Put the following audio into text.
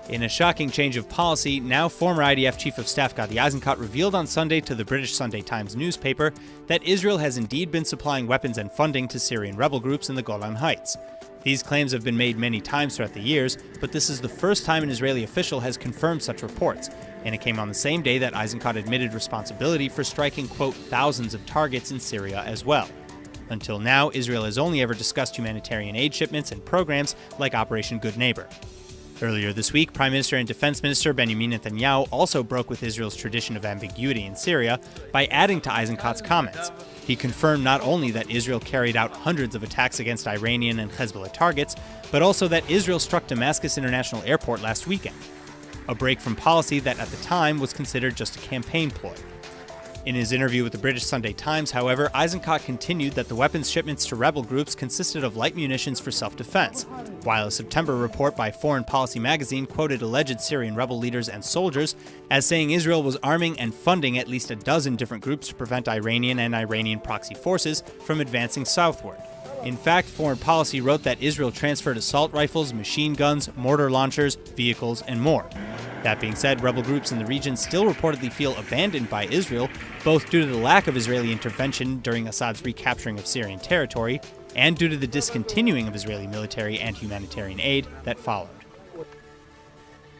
In a shocking change of policy, now former IDF Chief of Staff Gadi Eisenkot revealed on Sunday to the British Sunday Times newspaper that Israel has indeed been supplying weapons and funding to Syrian rebel groups in the Golan Heights. These claims have been made many times throughout the years, but this is the first time an Israeli official has confirmed such reports, and it came on the same day that Eisenkot admitted responsibility for striking, quote, thousands of targets in Syria as well. Until now, Israel has only ever discussed humanitarian aid shipments and programs like Operation Good Neighbor. Earlier this week, Prime Minister and Defense Minister Benjamin Netanyahu also broke with Israel's tradition of ambiguity in Syria by adding to Eisenkot's comments. He confirmed not only that Israel carried out hundreds of attacks against Iranian and Hezbollah targets, but also that Israel struck Damascus International Airport last weekend, a break from policy that at the time was considered just a campaign ploy. In his interview with the British Sunday Times, however, Eisenkot continued that the weapons shipments to rebel groups consisted of light munitions for self-defense, while a September report by Foreign Policy magazine quoted alleged Syrian rebel leaders and soldiers as saying Israel was arming and funding at least a dozen different groups to prevent Iranian and Iranian proxy forces from advancing southward. In fact, Foreign Policy wrote that Israel transferred assault rifles, machine guns, mortar launchers, vehicles, and more. That being said, rebel groups in the region still reportedly feel abandoned by Israel, both due to the lack of Israeli intervention during Assad's recapturing of Syrian territory, and due to the discontinuing of Israeli military and humanitarian aid that followed.